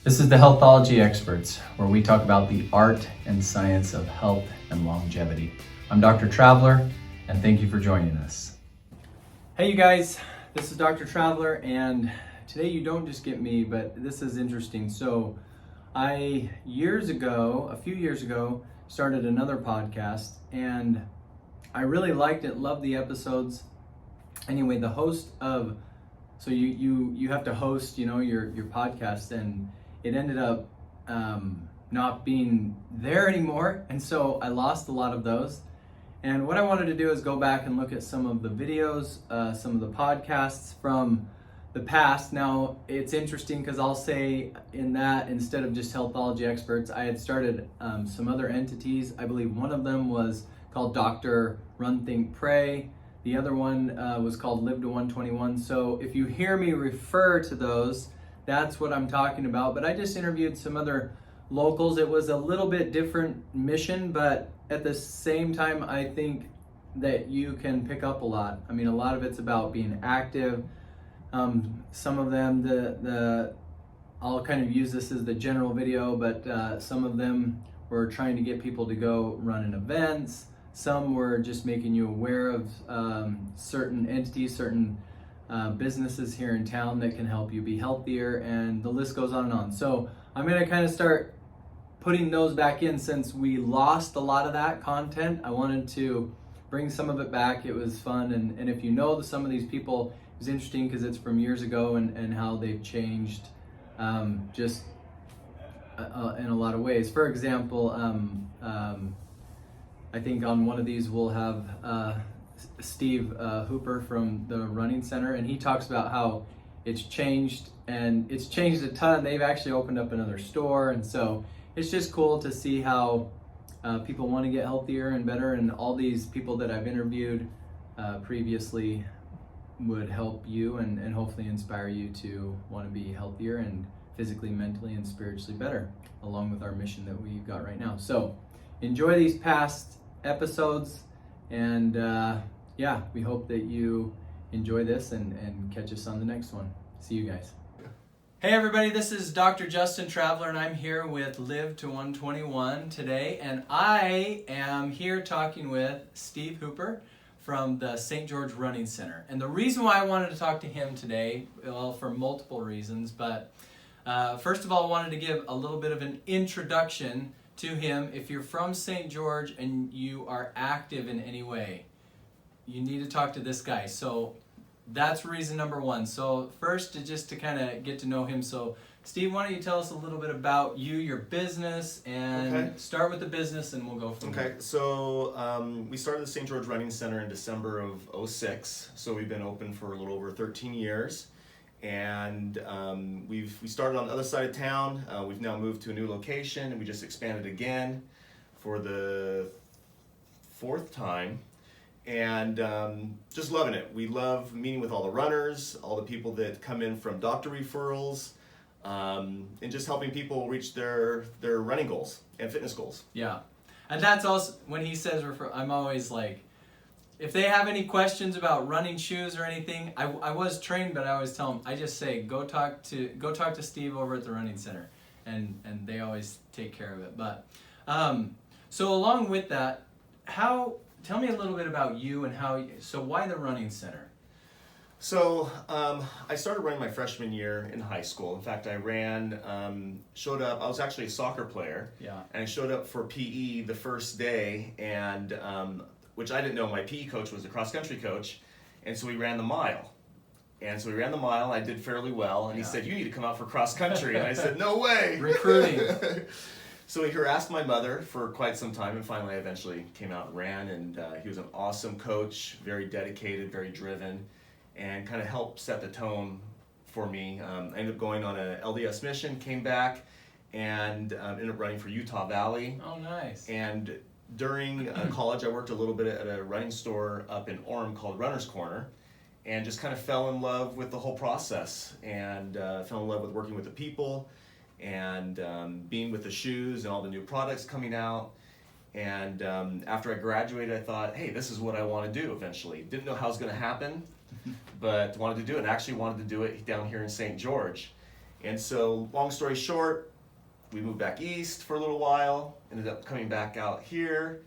This is the Healthology Experts, where we talk about the art and science of health and longevity. I'm Dr. Traveler, and thank you for joining us. Hey you guys, this is Dr. Traveler, and today you don't just get me, but this is interesting. So a few years ago, started another podcast, and I really liked it, loved the episodes. Anyway, the host of, so you have to host, your podcast, and it ended up not being there anymore, and so I lost a lot of those. And what I wanted to do is go back and look at some of the videos, some of the podcasts from the past. Now, it's interesting because I'll say in that, instead of just Healthology Experts, I had started some other entities. I believe one of them was called Dr. Run, Think, Pray. The other one was called Live to 121. So if you hear me refer to those, that's what I'm talking about. But I just interviewed some other locals. It was a little bit different mission, but at the same time, I think that you can pick up a lot. I mean, a lot of it's about being active. Some of them, I'll kind of use this as the general video, but some of them were trying to get people to go run in events. Some were just making you aware of certain entities, certain businesses here in town that can help you be healthier, and the list goes on and on. So I'm going to kind of start putting those back in since we lost a lot of that content. I wanted to bring some of it back. It was fun, and if you know some of these people, it was interesting because it's from years ago and how they've changed just in a lot of ways. For example, I think on one of these we'll have Steve Hooper from the Running Center, and he talks about how it's changed, and it's changed a ton. They've actually opened up another store, and so it's just cool to see how people want to get healthier and better, and all these people that I've interviewed previously would help you and hopefully inspire you to want to be healthier and physically, mentally, and spiritually better, along with our mission that we've got right now. So enjoy these past episodes, and we hope that you enjoy this and catch us on the next one. See you guys. Hey everybody, this is Dr. Justin Traveler, and I'm here with Live to 121 today, and I am here talking with Steve Hooper from the St. George Running Center. And the reason why I wanted to talk to him today, well, for multiple reasons, but first of all, I wanted to give a little bit of an introduction to him. If you're from St. George and you are active in any way, you need to talk to this guy. So that's reason number one. So first, just to kind of get to know him. So Steve, why don't you tell us a little bit about you, your business, and start with the business, and we'll go from there. Okay, so we started the St. George Running Center in December of '06. So we've been open for a little over 13 years. And we started on the other side of town. We've now moved to a new location, and we just expanded again for the fourth time. And just loving it. We love meeting with all the runners, all the people that come in from doctor referrals, and just helping people reach their running goals and fitness goals. Yeah, and that's also, when he says I'm always like, if they have any questions about running shoes or anything, I was trained, but I always tell them, I just say, go talk to Steve over at the Running Center, and they always take care of it. But so along with that, tell me a little bit about you and so why the Running Center? So I started running my freshman year in high school. In fact, I showed up, I was actually a soccer player. Yeah. And I showed up for PE the first day, and which I didn't know, my PE coach was a cross-country coach, and so we ran the mile. And so we ran the mile, I did fairly well, and he said, you need to come out for cross-country. And I said, no way! Recruiting. So he harassed my mother for quite some time, and finally I eventually came out and ran, and he was an awesome coach, very dedicated, very driven, and kind of helped set the tone for me. I ended up going on a LDS mission, came back, and ended up running for Utah Valley. Oh, nice. And during college, I worked a little bit at a running store up in Orem called Runner's Corner, and just kind of fell in love with the whole process, and fell in love with working with the people, and being with the shoes and all the new products coming out. And after I graduated, I thought, hey, this is what I want to do eventually. Didn't know how it was going to happen, but wanted to do it, and actually wanted to do it down here in St. George. And so, long story short, we moved back east for a little while, ended up coming back out here,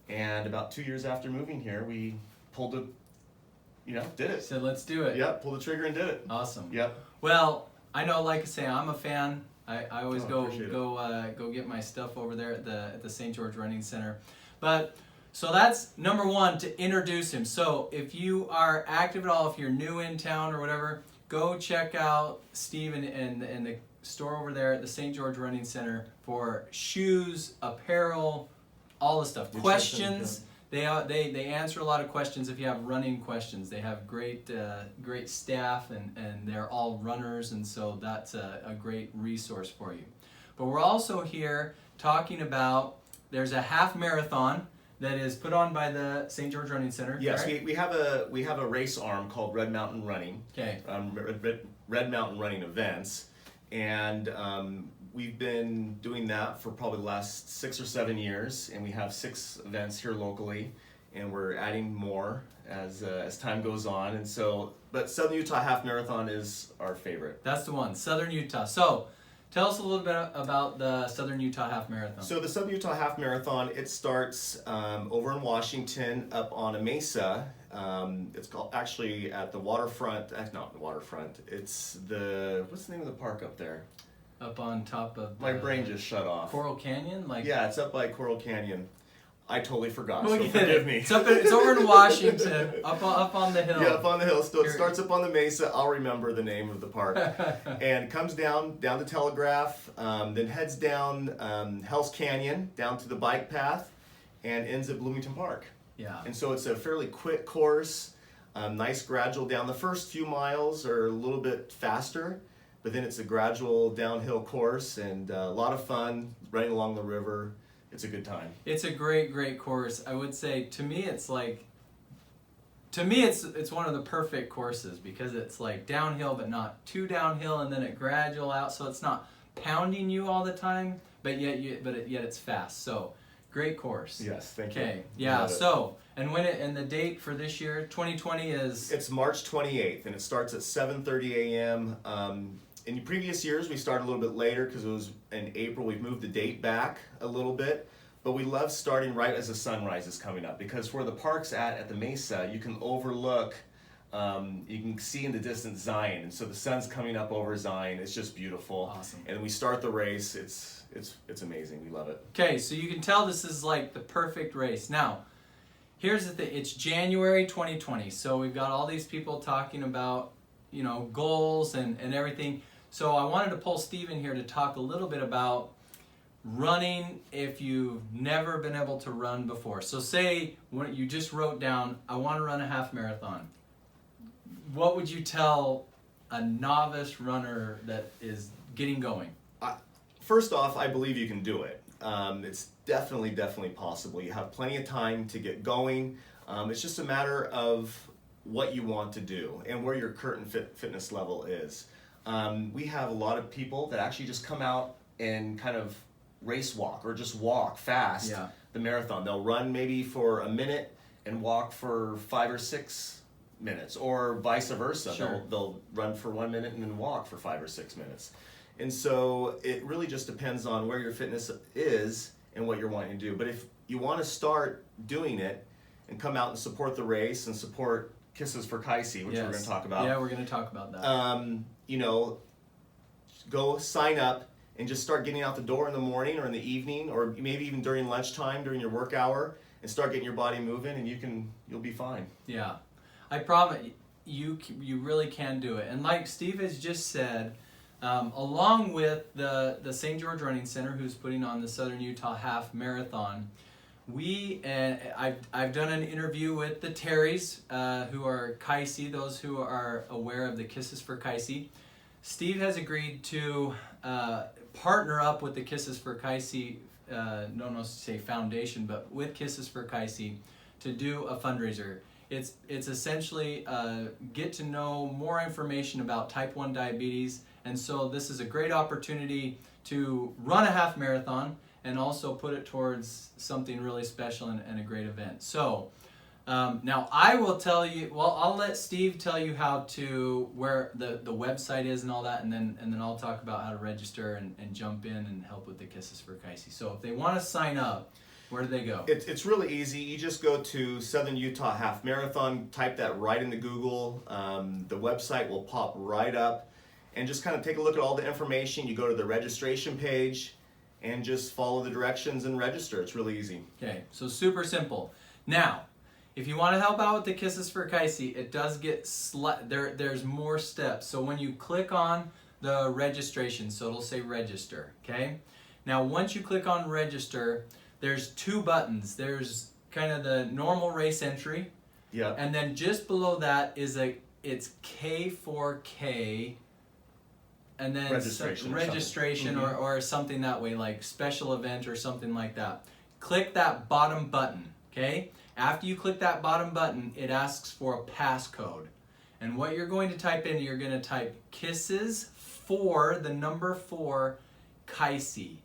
and about 2 years after moving here, we pulled the, did it. So let's do it. Yep, pulled the trigger and did it. Awesome. Yep. Well, I know, like I say, I'm a fan. I always go appreciate it. go get my stuff over there at the St. George Running Center. But so that's number one, to introduce him. So if you are active at all, if you're new in town or whatever, go check out Steve and the store over there at the St. George Running Center for shoes, apparel, all the stuff. Questions. They answer a lot of questions if you have running questions. They have great staff and they're all runners, and so that's a great resource for you. But we're also here talking about, there's a half marathon that is put on by the St. George Running Center. Yes, we have a race arm called Red Mountain Running. Okay. Red Mountain Running Events, and we've been doing that for probably the last 6 or 7 years, and we have 6 events here locally, and we're adding more as time goes on. And so, but Southern Utah Half Marathon is our favorite. That's the one, Southern Utah. So, tell us a little bit about the Southern Utah Half Marathon. So the Southern Utah Half Marathon, it starts over in Washington up on a mesa. It's called, actually, at the waterfront. Not the waterfront. It's what's the name of the park up there? Up on top of my brain just shut off. Coral Canyon, yeah, it's up by Coral Canyon. I totally forgot. So forgive me. It's over in Washington, up on the hill. Yeah, up on the hill. So it starts up on the mesa. I'll remember the name of the park. And comes down to Telegraph, then heads down Hell's Canyon, down to the bike path, and ends at Bloomington Park. Yeah. And so it's a fairly quick course, nice gradual down. The first few miles are a little bit faster, but then it's a gradual downhill course, and a lot of fun running along the river. It's a good time. It's a great course. I would say, to me it's one of the perfect courses, because it's like downhill but not too downhill, and then it gradual out, so it's not pounding you all the time, but yet it's fast. So great course. Yes, thank you. Okay, yeah. So, and the date for this year, 2020 is? It's March 28th, and it starts at 7:30 a.m. In previous years, we started a little bit later because it was in April. We've moved the date back a little bit, but we love starting right as the sunrise is coming up, because where the park's at the mesa, you can overlook, you can see in the distance Zion, and so the sun's coming up over Zion. It's just beautiful. Awesome. And we start the race. It's amazing. We love it. Okay, so you can tell this is like the perfect race. Now, here's the thing. It's January 2020, so we've got all these people talking about, goals and everything. So I wanted to pull Steve in here to talk a little bit about running if you've never been able to run before. So say when you just wrote down, I want to run a half marathon. What would you tell a novice runner that is getting going? First off, I believe you can do it. It's definitely possible. You have plenty of time to get going. It's just a matter of what you want to do and where your current fitness level is. We have a lot of people that actually just come out and kind of race walk or just walk fast the marathon. They'll run maybe for a minute and walk for 5 or 6 minutes, or vice versa. Sure. They'll run for 1 minute and then walk for 5 or 6 minutes. And so it really just depends on where your fitness is and what you're wanting to do. But if you want to start doing it and come out and support the race and support Kisses for Kaycee, which we're going to talk about. Yeah, we're going to talk about that. Go sign up and just start getting out the door in the morning or in the evening, or maybe even during lunchtime, during your work hour, and start getting your body moving, and you'll be fine. Yeah, I promise you really can do it. And like Steve has just said, along with the St. George Running Center, who's putting on the Southern Utah Half Marathon, I've done an interview with the Terrys, who are Kaycee, those who are aware of the Kisses for Kaycee. Steve has agreed to partner up with the Kisses for Kaycee, don't know to say foundation, but with Kisses for Kaycee to do a fundraiser. It's essentially get to know more information about type 1 diabetes, and so this is a great opportunity to run a half marathon and also put it towards something really special and a great event. So Now I will tell you. Well, I'll let Steve tell you where the website is and all that, and then I'll talk about how to register and jump in and help with the Kisses for Kaycee. So if they want to sign up, where do they go? It's really easy. You just go to Southern Utah Half Marathon, type that right into Google. The website will pop right up, and just kind of take a look at all the information. You go to the registration page, and just follow the directions and register. It's really easy. Okay, so super simple. Now, if you want to help out with the Kisses for Kaycee, it does get there's more steps. So when you click on the registration, so it'll say register, okay? Now once you click on register, there's two buttons. There's kind of the normal race entry. Yeah. And then just below that is it's K4K, and then registration or something that way, like special event or something like that. Click that bottom button, okay? After you click that bottom button, it asks for a passcode. And what you're going to type in, you're going to type Kisses for the number 4 Kaycee.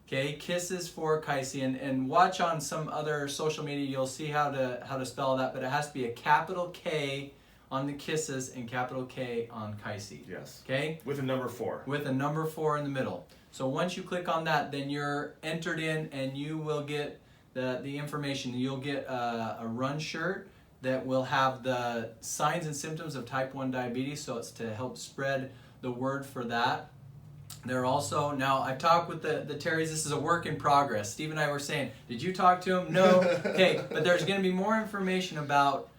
Okay, Kisses for Kaycee, and watch on some other social media. You'll see how to spell that, but it has to be a capital K on the Kisses and capital K on Kaycee. Yes. Okay. With a number 4. With a number 4 in the middle. So once you click on that, then you're entered in, and you will get the information. You'll get a run shirt that will have the signs and symptoms of type 1 diabetes, so it's to help spread the word for that. They're also, now I've talked with the Terrys, this is a work in progress. Steve and I were saying, did you talk to him? No. Okay, but there's going to be more information about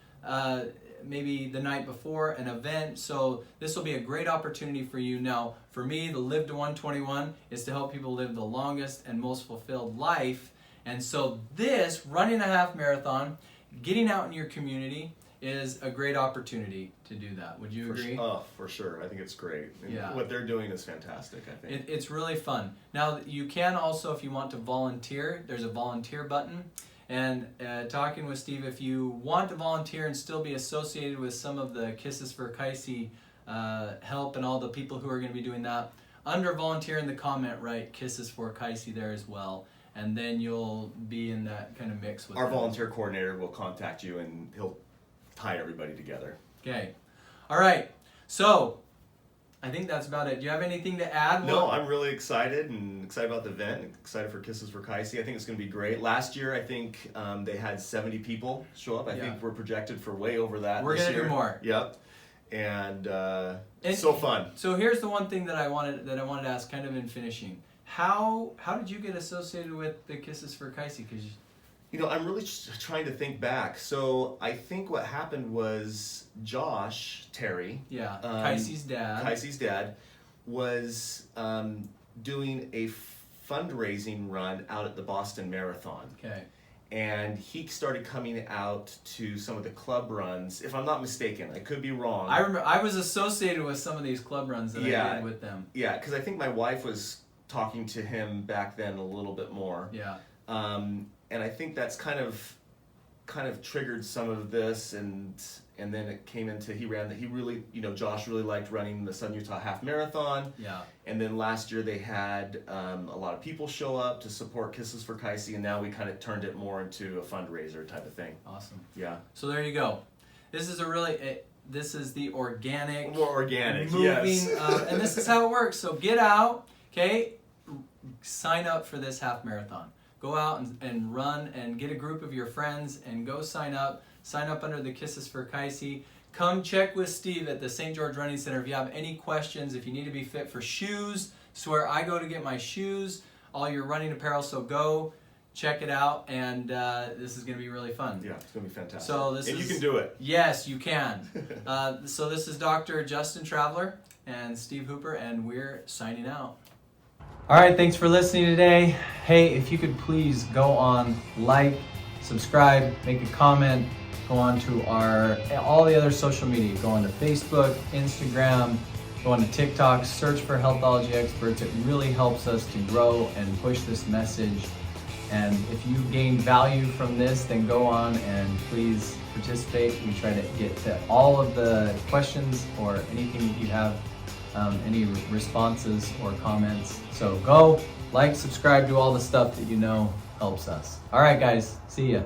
maybe the night before an event, so this will be a great opportunity for you. Now, for me, the Live to 121 is to help people live the longest and most fulfilled life. And so this, running a half marathon, getting out in your community, is a great opportunity to do that. Would you agree? For sure. I think it's great. And yeah. What they're doing is fantastic, I think. It's really fun. Now, you can also, if you want to volunteer, there's a volunteer button. And talking with Steve, if you want to volunteer and still be associated with some of the Kisses for Kaycee help and all the people who are going to be doing that, under volunteer in the comment, write Kisses for Kaycee there as well. And then you'll be in that kind of mix with our them. volunteer coordinator will contact you, and he'll tie everybody together. Okay. All right. So I think that's about it. Do you have anything to add? No, I'm really excited about the event, and excited for Kisses for Kaycee. I think it's going to be great. Last year, I think they had 70 people show up. I think we're projected for way over that. We're going to do more. Yep. And it's so fun. So here's the one thing that I wanted to ask, kind of in finishing. How did you get associated with the Kisses for Kaycee? Because I'm really trying to think back. So I think what happened was Josh Terry, Kaycee's dad, was doing a fundraising run out at the Boston Marathon. Okay. And he started coming out to some of the club runs, if I'm not mistaken. I could be wrong. I remember I was associated with some of these club runs that I did with them. Yeah, because I think my wife was talking to him back then a little bit more. Yeah. And I think that's kind of triggered some of this, and then it came into he really, Josh really liked running the Southern Utah Half Marathon. Yeah. And then last year they had a lot of people show up to support Kisses for Kaycee, and now we kind of turned it more into a fundraiser type of thing. Awesome. Yeah. So there you go. This is this is the organic, more organic, moving, yes. And this is how it works. So get out, okay? Sign up for this half marathon. Go out and run, and get a group of your friends and go sign up. Sign up under the Kisses for Kaycee. Come check with Steve at the St. George Running Center if you have any questions, if you need to be fit for shoes. It's where I go to get my shoes, all your running apparel. So go check it out, and this is going to be really fun. Yeah, it's going to be fantastic. So you can do it. Yes, you can. So this is Dr. Justin Traveler and Steve Hooper, and we're signing out. All right, thanks for listening today. Hey, if you could please go on, like, subscribe, make a comment, go on to all the other social media. Go on to Facebook, Instagram, go on to TikTok, search for Healthology Experts. It really helps us to grow and push this message. And if you gain value from this, then go on and please participate. We try to get to all of the questions or anything that you have, any responses or comments. So go, like, subscribe, do all the stuff that you know helps us. All right, guys, see ya.